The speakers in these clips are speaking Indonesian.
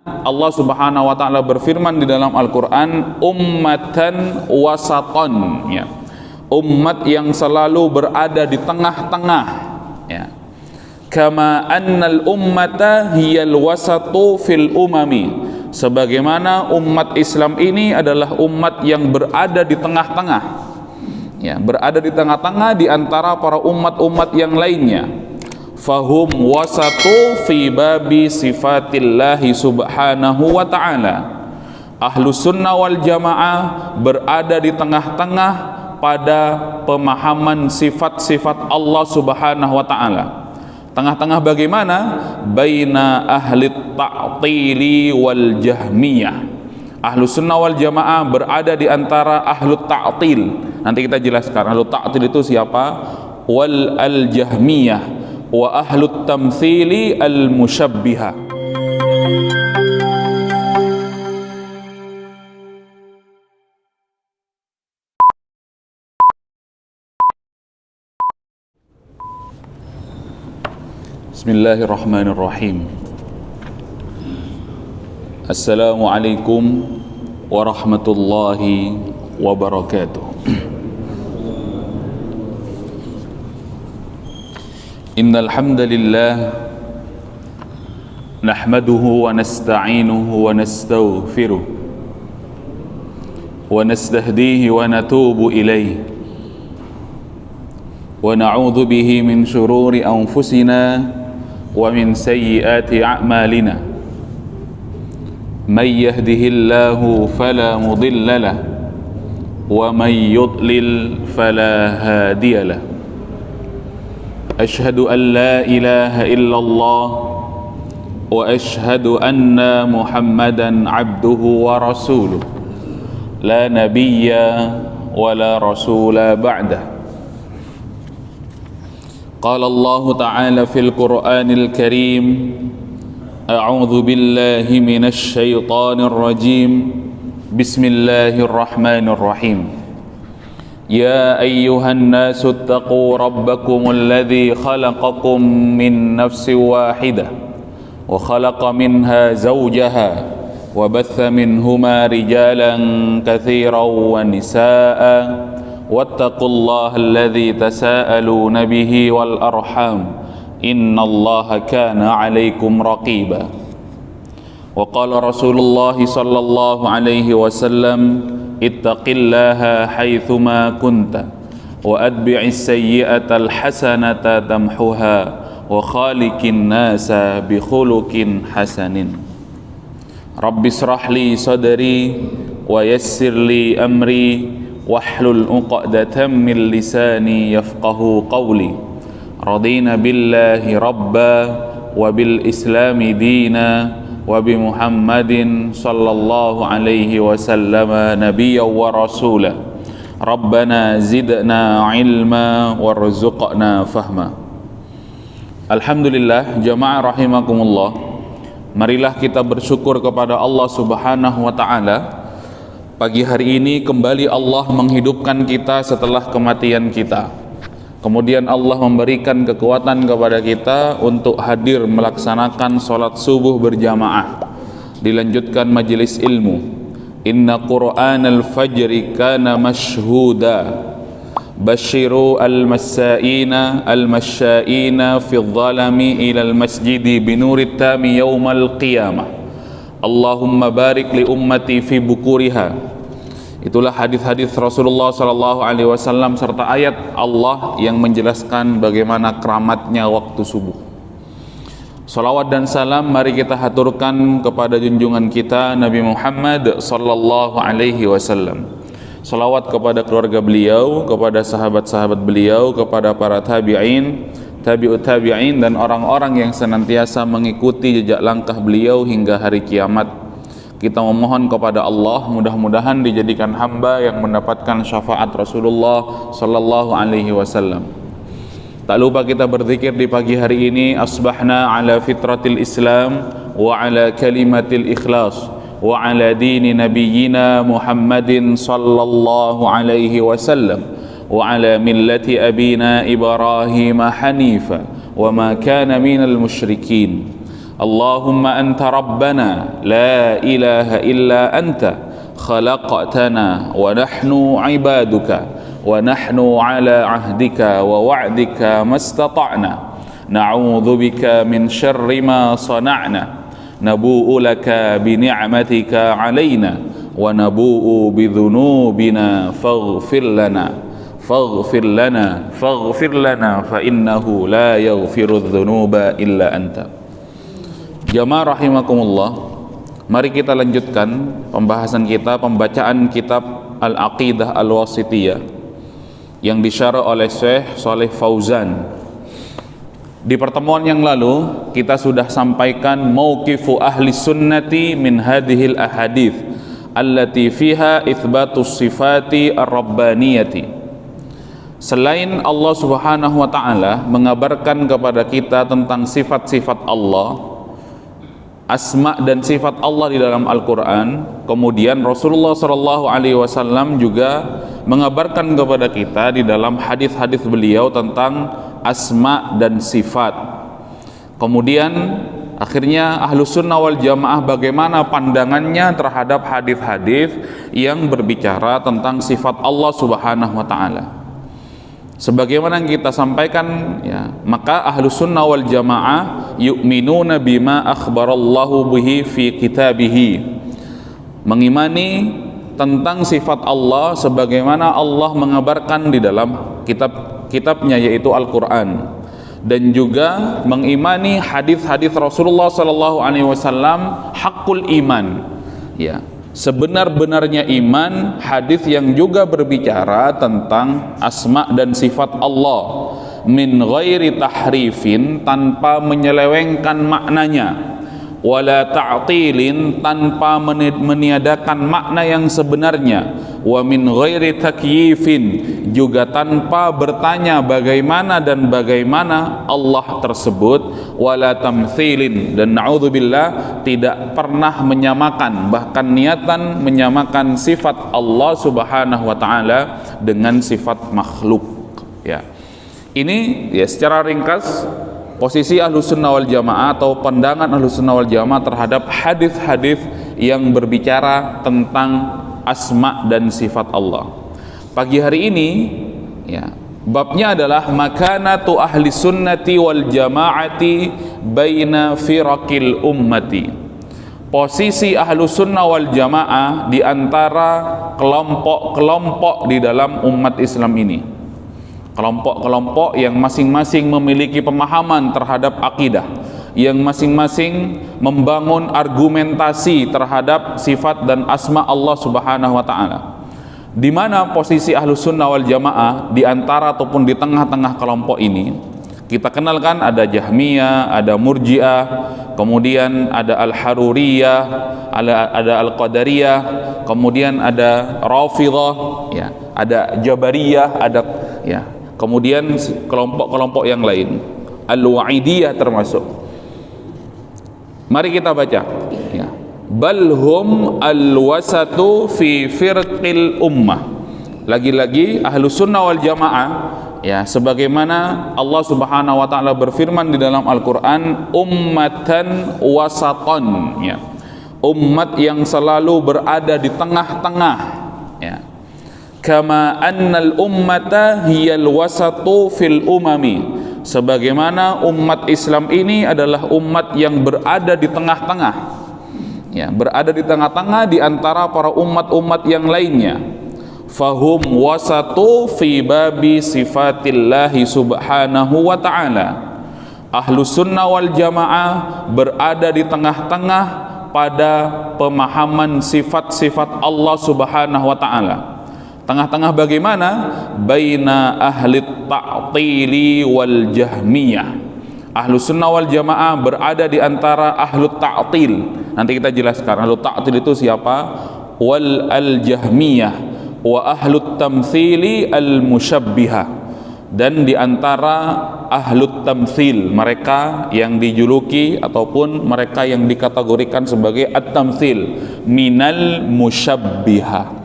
Allah Subhanahu wa taala berfirman di dalam Al-Qur'an, ummatan wasatan, ya. Umat yang selalu berada di tengah-tengah, ya. Kama annal ummata hiyal wasatu fil umami. Sebagaimana umat Islam ini adalah umat yang berada di tengah-tengah, ya, berada di tengah-tengah di antara para umat-umat yang lainnya. Fahum wasatu fi babi sifatillahi subhanahu wa ta'ala. Ahlus sunnah wal jamaah berada di tengah-tengah pada pemahaman sifat-sifat Allah subhanahu wa ta'ala. Tengah-tengah bagaimana? Baina ahli ta'tili wal jahmiyah. Ahlus sunnah wal jamaah berada di antara ahlu ta'til. Nanti kita jelaskan ahlu ta'til itu siapa. Wal al-jahmiyah wa ahlut tamthili al-musyabbihah. Bismillahirrahmanirrahim. Assalamualaikum warahmatullahi wabarakatuh. Innal hamdalillah nahmaduhu wa nasta'inuhu wa nastaghfiruh wa nastahdihi wa natubu ilayhi wa na'udzu bihi min shururi anfusina wa min sayyiati a'malina. May yahdihillahu fala mudilla lahu wa may yudlil fala hadiya lahu. Ashhadu an la ilaha illallah wa ashhadu anna Muhammadan abduhu wa rasuluh la nabiyya wa la rasula ba'dah. Qala Allah ta'ala fil Qur'anil Karim, a'udzu billahi minasy syaithanir rajim. Bismillahirrahmanirrahim. يا أيها الناس اتقوا ربكم الذي خلقكم من نفس واحدة وخلق منها زوجها وبث منهما رجالا كثيرا ونساء واتقوا الله الذي تساءلون به والأرحام إن الله كان عليكم رقيبا. وقال رسول الله صلى الله عليه وسلم ittaqillaha haitsuma kunta wa atbi'is sayyi'atal hasanata tamhuha wa khaliqin nasa bi khuluqin hasanin. Rabbi israh li sadri wa yassir li amri wahlul 'uqdatam min lisani yafqahu qawli. Radina billahi rabba wa bil islami dina wa bi Muhammadin sallallahu alaihi wasallam nabiyyan wa rasula. Rabbana zidna ilma warzuqna fahma. Alhamdulillah, jamaah rahimakumullah. Marilah kita bersyukur kepada Allah Subhanahu wa taala. Pagi hari ini kembali Allah menghidupkan kita setelah kematian kita. Kemudian Allah memberikan kekuatan kepada kita untuk hadir melaksanakan sholat subuh berjamaah. Dilanjutkan majelis ilmu. Inna Qur'anal fajri kana mashhuda. Bashiru al-masyaina fi dhalami ilal masjidi binurit tami yawmal qiyamah. Allahumma barik li ummati fi bukuriha. Itulah hadis-hadis Rasulullah SAW serta ayat Allah yang menjelaskan bagaimana keramatnya waktu subuh. Salawat dan salam mari kita haturkan kepada junjungan kita Nabi Muhammad SAW. Salawat kepada keluarga beliau, kepada sahabat-sahabat beliau, kepada para tabi'in, tabi'ut tabi'in, dan orang-orang yang senantiasa mengikuti jejak langkah beliau hingga hari kiamat. Kita memohon kepada Allah mudah-mudahan dijadikan hamba yang mendapatkan syafaat Rasulullah sallallahu alaihi wasallam. Tak lupa kita berzikir di pagi hari ini, asbahna ala fitratil Islam wa ala kalimatil ikhlas wa ala dini nabiyyina Muhammadin sallallahu alaihi wasallam wa ala millati abina Ibrahim hanifa wa ma kana minal musyrikin. Allahumma anta rabbana la ilaha illa anta khalaqtana wa nahnu ibaduka wa nahnu ala ahdika wa wa'dika mastata'na na'udzu bika min syarri ma sana'na nabu'u laka bi ni'matika 'alaina wa nabu'u bi dhunubina faghfir lana fa innahu la yaghfiru dzunuba illa anta. Jamaah rahimakumullah, mari kita lanjutkan pembahasan kita, pembacaan kitab Al-Aqidah Al-Wasithiyah yang disyarah oleh Syekh Shalih Fauzan. Di pertemuan yang lalu kita sudah sampaikan mauqifu ahli sunnati min hadhil ahadits allati fiha itsbatus sifati ar-rabbaniyati. Selain Allah Subhanahu wa taala mengabarkan kepada kita tentang sifat-sifat Allah, asma dan sifat Allah di dalam Al-Quran, kemudian Rasulullah SAW juga mengabarkan kepada kita di dalam hadis-hadis beliau tentang asma dan sifat. Kemudian akhirnya Ahlus Sunnah wal Jamaah bagaimana pandangannya terhadap hadis-hadis yang berbicara tentang sifat Allah Subhanahu wa taala. Sebagaimana yang kita sampaikan, ya, maka Ahlus Sunnah wal Jamaah yu'minuna bima akhbarallahu bihi fi kitabihi, mengimani tentang sifat Allah sebagaimana Allah mengabarkan di dalam kitabnya yaitu Al-Quran, dan juga mengimani hadis-hadis Rasulullah SAW hakul iman, ya, sebenar-benarnya iman, hadis yang juga berbicara tentang asma dan sifat Allah min ghairi tahrifin, tanpa menyelewengkan maknanya, wala ta'tilin, tanpa meniadakan makna yang sebenarnya, wa min ghairi takyifin, juga tanpa bertanya bagaimana dan bagaimana Allah tersebut, wala tamthilin, dan na'udzubillah tidak pernah menyamakan, bahkan niatan menyamakan sifat Allah Subhanahu wa taala dengan sifat makhluk. Ya. Ini ya secara ringkas posisi Ahlus Sunnah wal Jamaah atau pandangan Ahlus Sunnah wal Jamaah terhadap hadis-hadis yang berbicara tentang asma dan sifat Allah. Pagi hari ini, ya, babnya adalah makanatu ahli sunnati wal jamaati baina firaqil ummati. Posisi Ahlus Sunnah wal Jamaah di antara kelompok-kelompok di dalam umat Islam ini. Kelompok-kelompok yang masing-masing memiliki pemahaman terhadap akidah, yang masing-masing membangun argumentasi terhadap sifat dan asma Allah Subhanahu wa taala. Di mana posisi Ahlus Sunnah wal Jamaah di antara ataupun di tengah-tengah kelompok ini? Kita kenalkan ada Jahmiyah, ada Murji'ah, kemudian ada Al-Haruriyah, ada Al-Qadariyah, kemudian ada Rafidhah, ya, ada Jabariyah, ada, ya, kemudian kelompok-kelompok yang lain, Al-Wa'idiyah termasuk. Mari kita baca, ya. Balhum al-wasatu fi firqil ummah. Lagi-lagi Ahlus Sunnah wal Jamaah, ya, sebagaimana Allah Subhanahu wa taala berfirman di dalam Al-Qur'an, ummatan wasaton, ya, umat yang selalu berada di tengah-tengah, ya. Kama annal ummata hiyal wasatu fil umami, sebagaimana umat Islam ini adalah umat yang berada di tengah-tengah, ya, berada di tengah-tengah di antara para umat-umat yang lainnya. Fahum wasatu fi babi sifatillahi subhanahu wa ta'ala. Ahlus Sunnah wal Jamaah berada di tengah-tengah pada pemahaman sifat-sifat Allah Subhanahu wa ta'ala. Tengah-tengah bagaimana? Baina ahli ta'tili wal jahmiyah. Ahlus Sunnah wal Jamaah berada di antara ahlu ta'til. Nanti kita jelaskan ahlu ta'til itu siapa. Wal al-jahmiyah wa ahlut tamthili al-musyabbihah, dan di antara ahlut tamthil, mereka yang dijuluki ataupun mereka yang dikategorikan sebagai at-tamthil minal musyabbihah.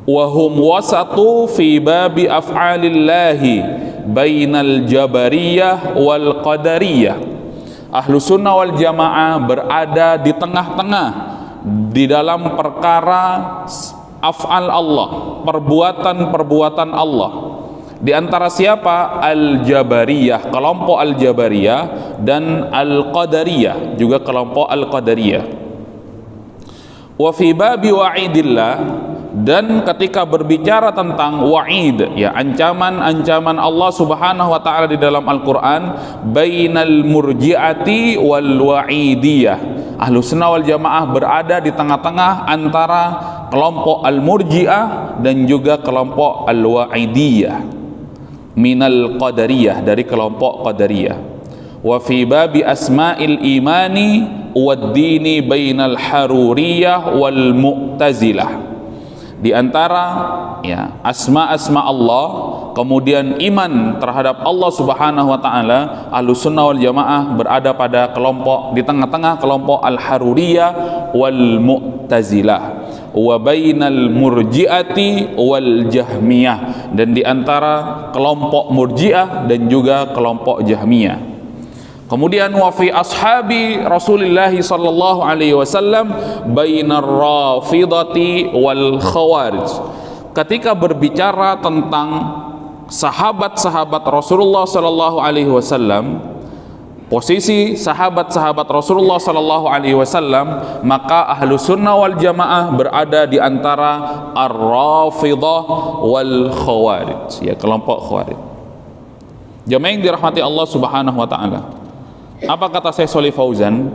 Wa hum wasatu fi babi af'alillahi bainal jabariyah wal qadariyah. Ahlus sunnah wal jamaah berada di tengah-tengah di dalam perkara af'al Allah, perbuatan-perbuatan Allah. Di antara siapa? Al-Jabariyah, kelompok Al-Jabariyah, dan Al-Qadariyah, juga kelompok Al-Qadariyah. Wa fi babi wa'idillah, dan ketika berbicara tentang wa'id, ya, ancaman-ancaman Allah Subhanahu wa taala di dalam Al-Qur'an, bainal murji'ati wal wa'idiyah. Ahlus sunnah wal jamaah berada di tengah-tengah antara kelompok al-murji'ah dan juga kelompok al-wa'idiyah minal qadariyah, dari kelompok qadariyah. Wa fi babi asma'il imani wad dini bainal haruriyah wal mu'tazilah. Di antara, ya, asma-asma Allah, kemudian iman terhadap Allah Subhanahu wa taala, Ahlus sunnah wal jamaah berada pada kelompok di tengah-tengah kelompok al-haruriyah wal mu'tazilah, wa bainal murji'ati wal jahmiyah, dan di antara kelompok murji'ah dan juga kelompok jahmiyah. Kemudian wa fi ashabi Rasulullah sallallahu alaihi wasallam bainar rafidati wal khawarij. Ketika berbicara tentang sahabat-sahabat Rasulullah sallallahu alaihi wasallam, posisi sahabat-sahabat Rasulullah sallallahu alaihi wasallam, maka Ahlus sunnah wal jamaah berada di antara ar-rafidah wal khawarij, ya, kelompok khawarij. Jamaah yang dirahmati Allah Subhanahu wa taala, apa kata Syekh Shalih Fauzan?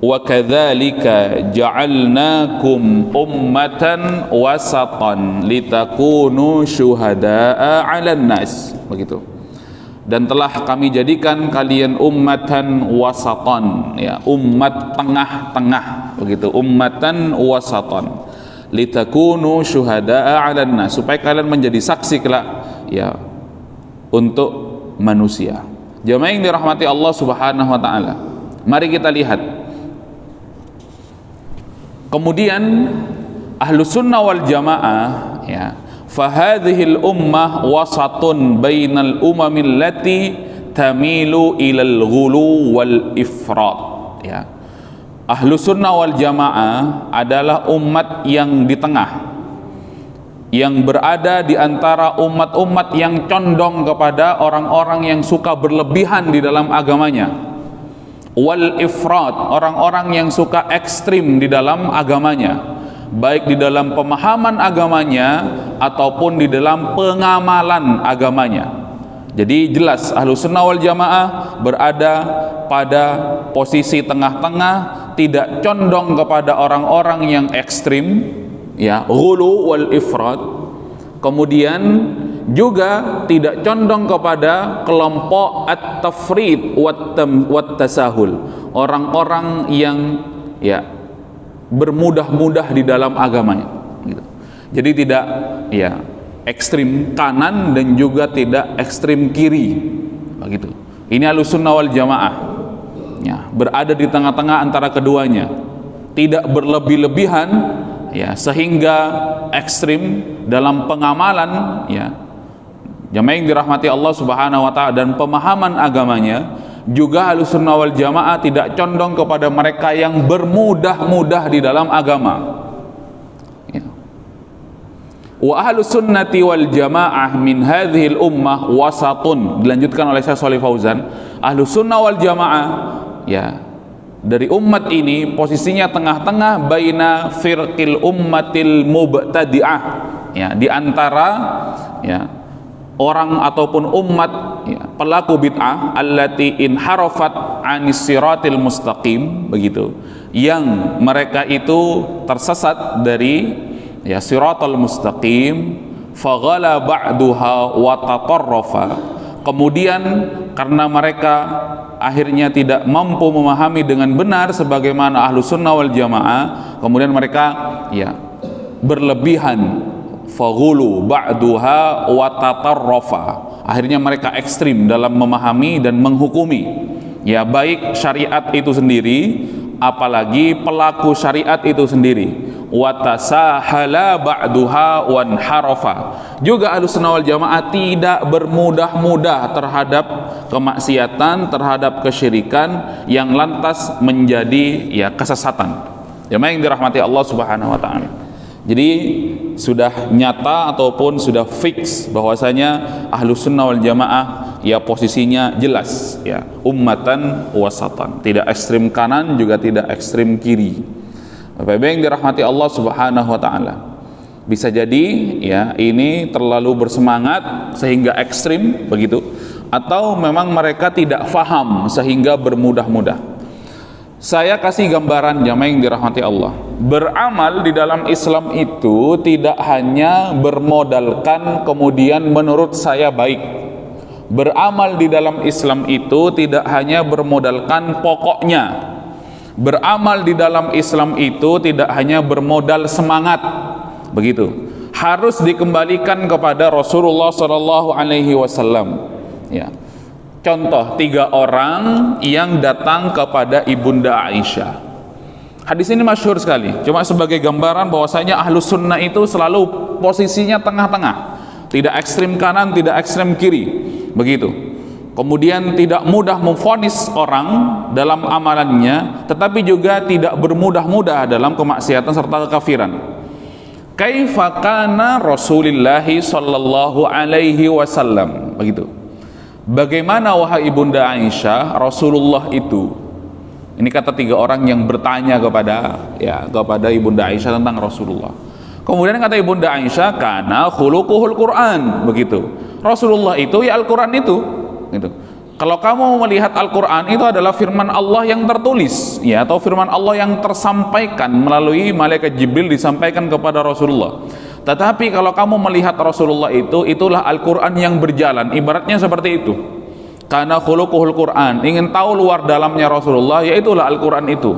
Wa kadzalika ja'alnakum ummatan wasatan litakunu syuhada'a 'alan nas. Begitu. Dan telah kami jadikan kalian ummatan wasatan, ya, umat tengah-tengah, begitu. Ummatan wasatan litakunu syuhada'a 'alan nas, supaya kalian menjadi saksi kelak, ya, untuk manusia. Jamaah yang dirahmati Allah Subhanahu wa taala, mari kita lihat. Kemudian Ahlus sunnah wal jamaah, ya, fahadhil ummah wasatun bainal umamil lati tamilu ilal ghulu wal ifrat, ya. Ahlus sunnah wal jamaah adalah umat yang di tengah, yang berada di antara umat-umat yang condong kepada orang-orang yang suka berlebihan di dalam agamanya, wal ifrat, orang-orang yang suka ekstrim di dalam agamanya, baik di dalam pemahaman agamanya ataupun di dalam pengamalan agamanya. Jadi jelas Ahlus sunnah wal jamaah berada pada posisi tengah-tengah, tidak condong kepada orang-orang yang ekstrim, ya, ghulu wal ifrat, kemudian juga tidak condong kepada kelompok at-tafrid wat tasahul, orang-orang yang, ya, bermudah-mudah di dalam agamanya, gitu. Jadi tidak, ya, ekstrim kanan dan juga tidak ekstrim kiri, begitu. Ini Ahlus sunnah wal jamaah, ya, berada di tengah-tengah antara keduanya, tidak berlebih-lebihan, ya, sehingga ekstrim dalam pengamalan, ya. Jamaah yang dirahmati Allah Subhanahu wa taala, dan pemahaman agamanya juga Ahlus sunnah wal jamaah tidak condong kepada mereka yang bermudah-mudah di dalam agama, ya. Wa ahlus sunnati wal jamaah min hadhil ummah wasatun, dilanjutkan oleh Syekh Shalih Fauzan, Ahlus sunnah wal jamaah, ya, dari umat ini posisinya tengah-tengah, baina firqil ummatil mubtadi'ah, ya, di antara, ya, orang ataupun umat, ya, pelaku bid'ah, allati inharafat anis siratil mustaqim, begitu, yang mereka itu tersesat dari, ya, siratal mustaqim, faghala ba'duha wa tatarrafa, kemudian karena mereka akhirnya tidak mampu memahami dengan benar sebagaimana Ahlus sunnah wal jamaah, kemudian mereka, ya, berlebihan, faghulu ba'duha wa tatarrafa, akhirnya mereka ekstrim dalam memahami dan menghukumi, ya, baik syariat itu sendiri apalagi pelaku syariat itu sendiri, wa tasahala ba'duha wan harafa. Juga Ahlussunnah wal Jamaah tidak bermudah-mudah terhadap kemaksiatan, terhadap kesyirikan yang lantas menjadi ya kesesatan. Jamaah yang dirahmati Allah Subhanahu wa taala. Jadi sudah nyata ataupun sudah fix bahwasanya Ahlussunnah wal Jamaah ya posisinya jelas ya, ummatan wasatan, tidak ekstrim kanan juga tidak ekstrim kiri. Bapak Ibu yang dirahmati Allah Subhanahu wa taala. Bisa jadi ya ini terlalu bersemangat sehingga ekstrim begitu, atau memang mereka tidak faham sehingga bermudah-mudah. Saya kasih gambaran jamaah yang dirahmati Allah. Beramal di dalam Islam itu tidak hanya bermodalkan kemudian menurut saya baik. Beramal di dalam Islam itu tidak hanya bermodalkan pokoknya. Beramal di dalam Islam itu tidak hanya bermodal semangat. Begitu. Harus dikembalikan kepada Rasulullah sallallahu alaihi wasallam. Ya. Contoh 3 orang yang datang kepada Ibunda Aisyah. Hadis ini masyhur sekali. Cuma sebagai gambaran bahwasanya Ahlus Sunnah itu selalu posisinya tengah-tengah, tidak ekstrim kanan, tidak ekstrim kiri. Begitu. Kemudian tidak mudah memvonis orang dalam amalannya, tetapi juga tidak bermudah-mudah dalam kemaksiatan serta kekafiran. Kaifa kana Rasulullah sallallahu alaihi wasallam. Begitu. Bagaimana wahai Ibunda Aisyah Rasulullah itu? Ini kata 3 orang yang bertanya kepada Ibunda Aisyah tentang Rasulullah. Kemudian kata Ibunda Aisyah, kana khuluquhul Quran. Begitu. Rasulullah itu ya Al-Quran itu. Gitu. Kalau kamu melihat Al-Quran itu adalah firman Allah yang tertulis, ya, atau firman Allah yang tersampaikan melalui malaikat Jibril disampaikan kepada Rasulullah. Tetapi kalau kamu melihat Rasulullah itu, itulah Al-Quran yang berjalan. Ibaratnya seperti itu. Karena khuluquhul Quran, ingin tahu luar dalamnya Rasulullah, yaitulah Al-Quran itu.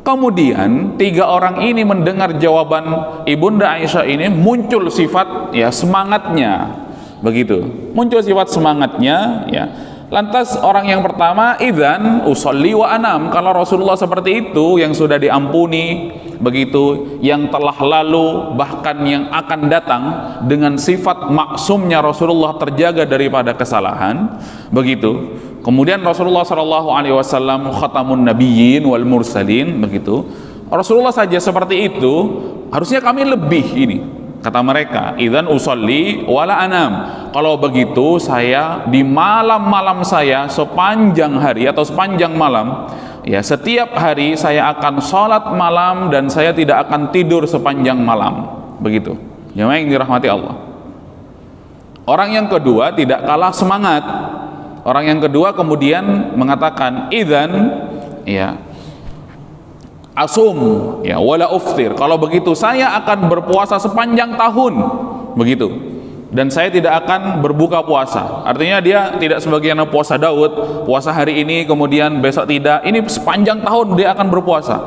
Kemudian 3 orang ini mendengar jawaban Ibunda Aisyah ini, muncul sifat ya semangatnya. Begitu. Muncul sifat semangatnya ya. Lantas orang yang pertama, idzan usolli wa anam. Kalau Rasulullah seperti itu, yang sudah diampuni, begitu, yang telah lalu, bahkan yang akan datang, dengan sifat maksumnya Rasulullah terjaga daripada kesalahan, begitu. Kemudian Rasulullah SAW khatamun nabiyyin wal mursalin, begitu. Rasulullah saja seperti itu, harusnya kami lebih ini. Kata mereka, idzan usolli wala anam. Kalau begitu saya di malam-malam saya sepanjang hari atau sepanjang malam, ya setiap hari saya akan sholat malam dan saya tidak akan tidur sepanjang malam. Begitu. Jemaah yang dirahmati Allah. Orang yang kedua tidak kalah semangat. Orang yang kedua kemudian mengatakan, idzan ya asum ya wala uftir. Kalau begitu saya akan berpuasa sepanjang tahun, begitu, dan saya tidak akan berbuka puasa. Artinya dia tidak sebagaimana puasa Daud, puasa hari ini kemudian besok tidak. Ini sepanjang tahun dia akan berpuasa.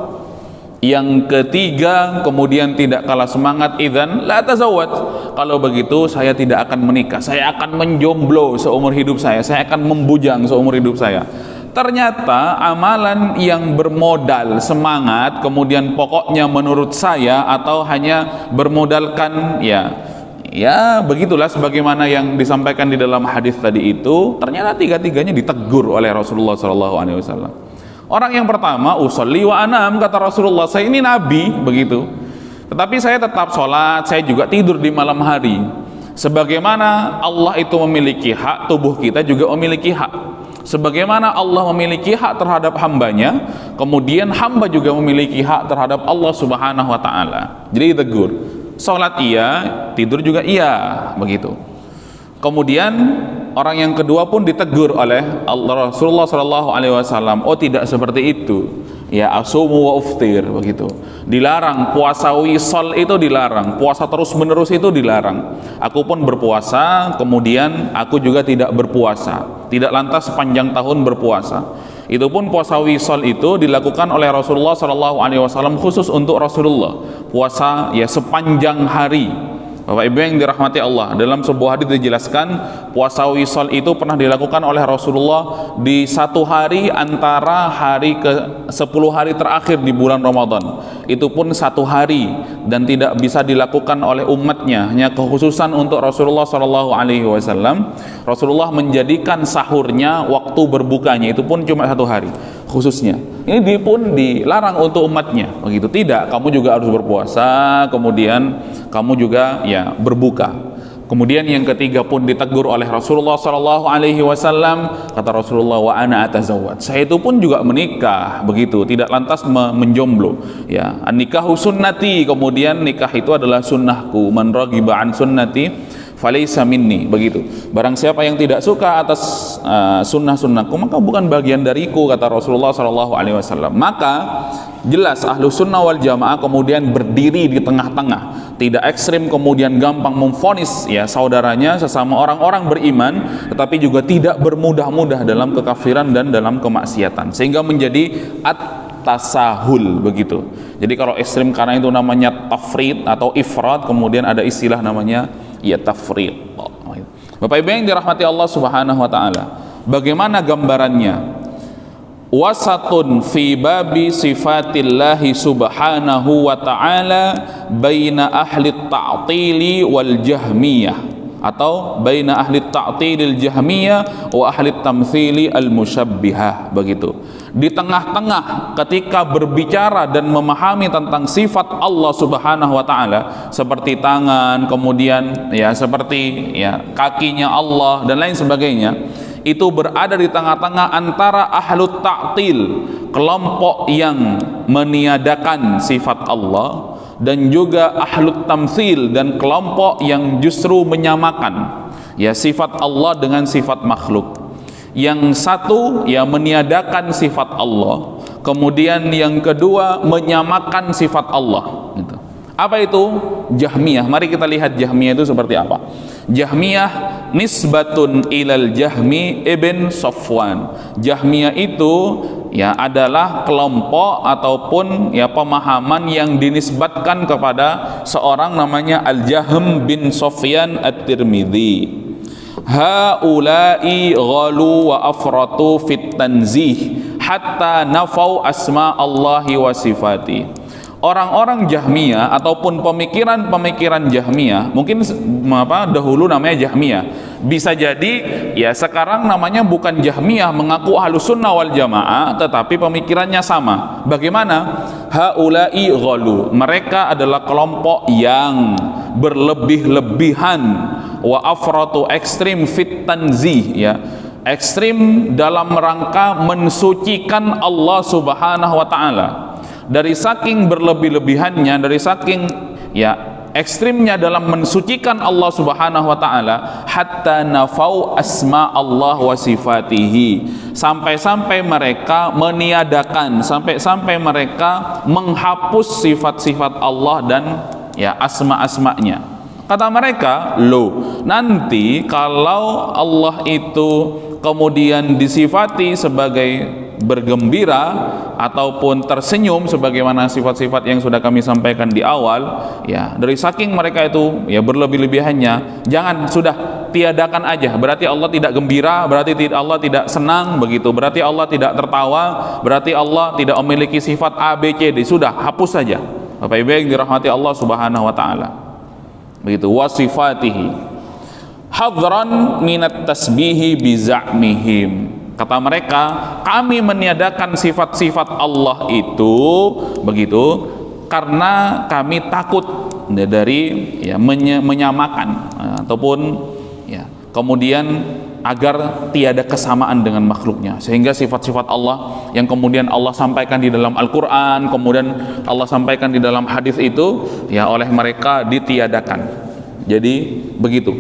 Yang ketiga kemudian tidak kalah semangat, idzan la tazawwaj. Kalau begitu saya tidak akan menikah, saya akan menjomblo seumur hidup saya akan membujang seumur hidup saya. Ternyata amalan yang bermodal semangat kemudian pokoknya menurut saya, atau hanya bermodalkan ya begitulah sebagaimana yang disampaikan di dalam hadis tadi itu, ternyata 3-tiganya ditegur oleh Rasulullah SAW. Orang yang pertama, usolli wa anam, kata Rasulullah, saya ini nabi, begitu, tetapi saya tetap sholat, saya juga tidur di malam hari. Sebagaimana Allah itu memiliki hak, tubuh kita juga memiliki hak. Sebagaimana Allah memiliki hak terhadap hambanya, kemudian hamba juga memiliki hak terhadap Allah Subhanahu wa ta'ala. Jadi ditegur, sholat iya, tidur juga iya, begitu. Kemudian orang yang kedua pun ditegur oleh Rasulullah SAW. Oh tidak seperti itu, ya asumu wa uftir, begitu. Dilarang puasa wisol itu dilarang, puasa terus menerus itu dilarang. Aku pun berpuasa, kemudian aku juga tidak berpuasa, tidak lantas sepanjang tahun berpuasa. Itu pun puasa wisol itu dilakukan oleh Rasulullah SAW khusus untuk Rasulullah. Puasa ya sepanjang hari, Bapak Ibu yang dirahmati Allah, dalam sebuah hadis dijelaskan puasa wisol itu pernah dilakukan oleh Rasulullah di satu hari antara hari ke 10 hari terakhir di bulan Ramadan. Itu pun satu hari dan tidak bisa dilakukan oleh umatnya, hanya kekhususan untuk Rasulullah SAW. Rasulullah menjadikan sahurnya waktu berbukanya, itu pun cuma satu hari khususnya. Ini pun dilarang untuk umatnya, begitu. Tidak, kamu juga harus berpuasa, kemudian kamu juga ya berbuka. Kemudian yang ketiga pun ditegur oleh Rasulullah SAW. Kata Rasulullah, wa ana atazawwaj, saya itu pun juga menikah, begitu, tidak lantas menjomblo. Ya, an-nikahu sunnati, kemudian nikah itu adalah sunnahku. Man raghiba an sunnati falaysa minni, begitu. Barang siapa yang tidak suka atas sunnah-sunnahku, maka bukan bagian dariku, kata Rasulullah SAW. Maka jelas ahlu sunnah wal jamaah kemudian berdiri di tengah-tengah, tidak ekstrim kemudian gampang memvonis ya saudaranya sesama orang-orang beriman, tetapi juga tidak bermudah-mudah dalam kekafiran dan dalam kemaksiatan, sehingga menjadi at-tasahul, begitu. Jadi kalau ekstrim karena itu namanya tafrid atau ifrat, kemudian ada istilah namanya ya tafrid. Bapak Ibu yang dirahmati Allah Subhanahu wa taala, bagaimana gambarannya? Wasatun fi babi sifatillahi subhanahu wa ta'ala baina ahli ta'tili wal jahmiyah, atau baina ahli ta'tilil jahmiyah wa ahli tamthili al musyabbihah, begitu. Di tengah-tengah ketika berbicara dan memahami tentang sifat Allah Subhanahu wa taala, seperti tangan, kemudian ya seperti ya kakinya Allah dan lain sebagainya, itu berada di tengah-tengah antara ahlu ta'til, kelompok yang meniadakan sifat Allah, dan juga ahlu tamthil, dan kelompok yang justru menyamakan ya sifat Allah dengan sifat makhluk. Yang satu ya meniadakan sifat Allah, kemudian yang kedua menyamakan sifat Allah, gitu. Apa itu Jahmiyah? Mari kita lihat Jahmiyah itu seperti apa. Jahmiyah nisbatun ilal Jahmi ibn Safwan. Jahmiyah itu ya adalah kelompok ataupun ya pemahaman yang dinisbatkan kepada seorang namanya Al-Jahm bin Sufyan At-Tirmidzi. Haula'i ghalu wa afratu fit tanzih hatta nafau asma Allahi wa sifati. Orang-orang Jahmiyah ataupun pemikiran-pemikiran Jahmiyah, mungkin dahulu namanya Jahmiyah, bisa jadi ya sekarang namanya bukan Jahmiyah, mengaku Ahlus Sunnah wal Jamaah, tetapi pemikirannya sama. Bagaimana? Haula'i ghalu, mereka adalah kelompok yang berlebih-lebihan, wa afratu, ekstrim, fit tanzih, ya ekstrim dalam rangka mensucikan Allah Subhanahu wa taala. Dari saking berlebih-lebihannya, dari saking ya ekstrimnya dalam mensucikan Allah Subhanahu wa taala, hatta nafau asma Allah wa sifatihi, sampai-sampai mereka meniadakan, sampai-sampai mereka menghapus sifat-sifat Allah dan ya asma-asmanya. Kata mereka, loh, nanti kalau Allah itu kemudian disifati sebagai bergembira ataupun tersenyum sebagaimana sifat-sifat yang sudah kami sampaikan di awal, ya dari saking mereka itu ya berlebih-lebihannya, jangan, sudah tiadakan aja. Berarti Allah tidak gembira, berarti Allah tidak senang, begitu, berarti Allah tidak tertawa, berarti Allah tidak memiliki sifat A, B, C, D. Sudah, hapus saja. Bapak Ibu yang dirahmati Allah Subhanahu wa taala, begitu. Wasifatihi hadran minat tasbihi biza'mihim. Kata mereka, kami meniadakan sifat-sifat Allah itu, begitu, karena kami takut dari ya menyamakan ataupun ya kemudian agar tiada kesamaan dengan makhluknya, sehingga sifat-sifat Allah yang kemudian Allah sampaikan di dalam Al-Quran, kemudian Allah sampaikan di dalam hadis itu ya oleh mereka ditiadakan. Jadi begitu.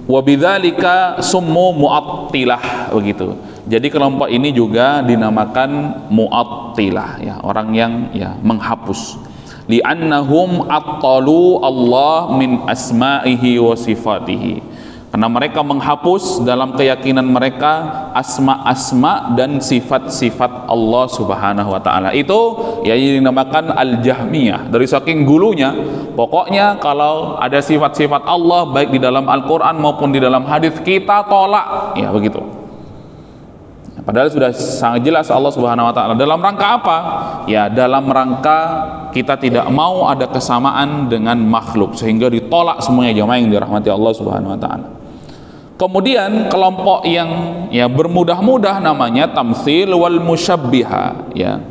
Wabidzalika summu mu'attilah, begitu. Jadi kelompok ini juga dinamakan mu'attilah, ya orang yang ya menghapus. Li'annahum attalu Allah min asma'ihi wa sifatihi, Karena mereka menghapus dalam keyakinan mereka asma-asma dan sifat-sifat Allah Subhanahu wa taala. Itu yang dinamakan Al-Jahmiyah. Dari saking gulunya, pokoknya kalau ada sifat-sifat Allah baik di dalam Al-Qur'an maupun di dalam hadis kita tolak. Ya, begitu. Padahal sudah sangat jelas Allah Subhanahu wa taala. Dalam rangka apa? Ya, dalam rangka kita tidak mau ada kesamaan dengan makhluk sehingga ditolak semuanya, jamaah yang dirahmati Allah Subhanahu wa taala. Kemudian kelompok yang bermudah-mudah namanya tamtsil wal musyabbiha, ya.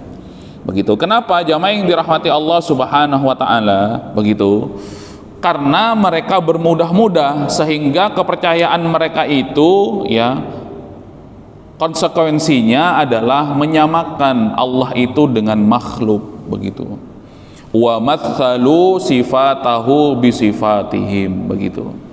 Begitu. Kenapa jamaah yang dirahmati Allah Subhanahu wa taala? Begitu. Karena mereka bermudah-mudah sehingga kepercayaan mereka itu, ya, konsekuensinya adalah menyamakan Allah itu dengan makhluk, begitu. Wa matsalu sifatahu bi sifatihim, begitu.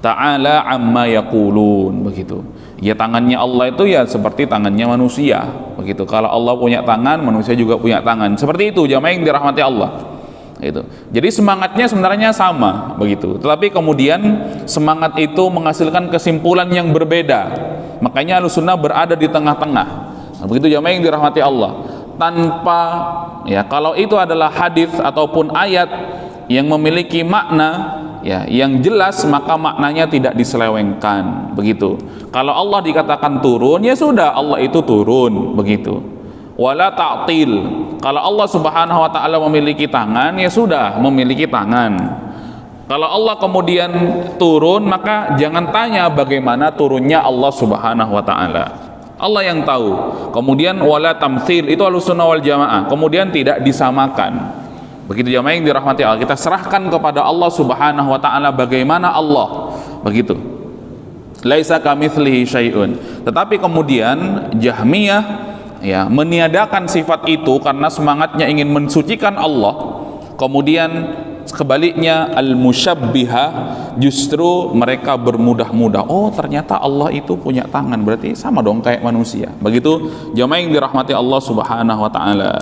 Ta'ala amma yaqulun, begitu. Ya, tangannya Allah itu ya seperti tangannya manusia, begitu. Kalau Allah punya tangan, manusia juga punya tangan. Seperti itu jamaah yang dirahmati Allah. Gitu. Jadi semangatnya sebenarnya sama, begitu. Tetapi kemudian semangat itu menghasilkan kesimpulan yang berbeda. Makanya Ahlussunnah berada di tengah-tengah. Nah, begitu jamaah yang dirahmati Allah. Tanpa, ya, kalau itu adalah hadis ataupun ayat yang memiliki makna, ya, yang jelas, maka maknanya tidak diselewengkan, begitu. Kalau Allah dikatakan turun, ya sudah, Allah itu turun, begitu. Wala ta'til. Kalau Allah Subhanahu wa taala memiliki tangan, ya sudah, memiliki tangan. Kalau Allah kemudian turun, maka jangan tanya bagaimana turunnya Allah Subhanahu wa taala. Allah yang tahu. Kemudian wala tamtsil, itu Ahlussunnah wal Jamaah. Kemudian tidak disamakan. Begitu jamaah yang dirahmati Allah. Kita serahkan kepada Allah Subhanahu wa taala bagaimana Allah. Begitu. Laisa kamitslihi syai'un. Tetapi kemudian Jahmiyah, ya, meniadakan sifat itu karena semangatnya ingin mensucikan Allah. Kemudian sebaliknya al-musyabbihah, justru mereka bermudah-mudah. Oh, ternyata Allah itu punya tangan, berarti sama dong kayak manusia. Begitu jamaah yang dirahmati Allah Subhanahu wa taala.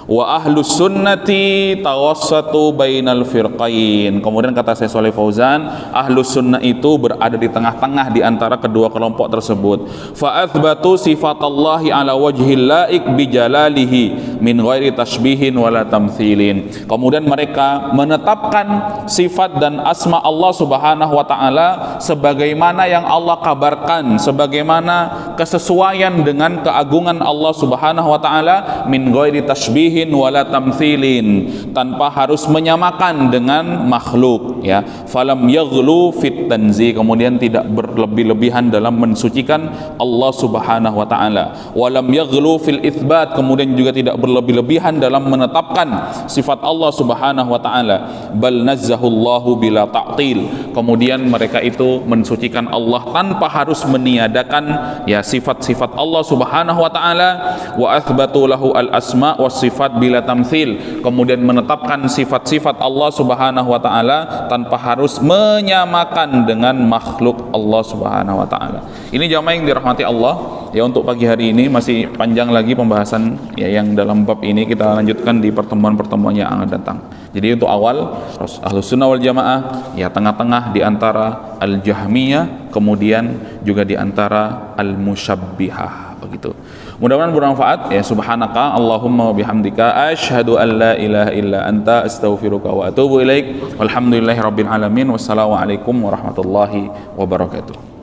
Wa ahlus sunnati tawassatu bainal firqain. Kemudian kata Syekh Shalih Fauzan, ahlus sunnah itu berada di tengah-tengah di antara kedua kelompok tersebut. Fa athbatu sifatallahi ala wajhil laik bi jalalihi min ghairi tashbihin wala tamtsilin. Kemudian mereka menetapkan sifat dan asma Allah Subhanahu wa taala sebagaimana yang Allah kabarkan, sebagaimana kesesuaian dengan keagungan Allah Subhanahu wa taala min ghairi tashbihin wala tamtsilin, tanpa harus menyamakan dengan makhluk, ya. Falam yaghlu fit tanzih, kemudian tidak berlebih-lebihan dalam mensucikan Allah Subhanahu wa taala. Walam yaghlu fil itsbat, kemudian juga tidak berlebih-lebihan dalam menetapkan sifat Allah Subhanahu wa taala. Bal nazzahullahu bila ta'til, kemudian mereka itu mensucikan Allah tanpa harus meniadakan, ya, sifat-sifat Allah Subhanahu wa taala. Wa athbatu lahu al asma was sifat bila tamtsil, kemudian menetapkan sifat-sifat Allah Subhanahu wa taala tanpa harus menyamakan dengan makhluk Allah Subhanahu wa taala. Ini jamaah yang dirahmati Allah, ya. Untuk pagi hari ini masih panjang lagi pembahasan, ya, yang dalam bab ini kita lanjutkan di pertemuan-pertemuan yang akan datang. Jadi untuk awal Ahlussunnah wal Jamaah, ya, tengah-tengah di antara Al-Jahmiyah, kemudian juga di antara Al-Musyabbihah, begitu. Mudah-mudahan bermanfaat, ya. Subhanaka Allahumma wa bihamdika asyhadu an la ilaha illa anta astaghfiruka wa atubu ilaik. Walhamdulillahirabbil alamin. Wassalamualaikum warahmatullahi wabarakatuh.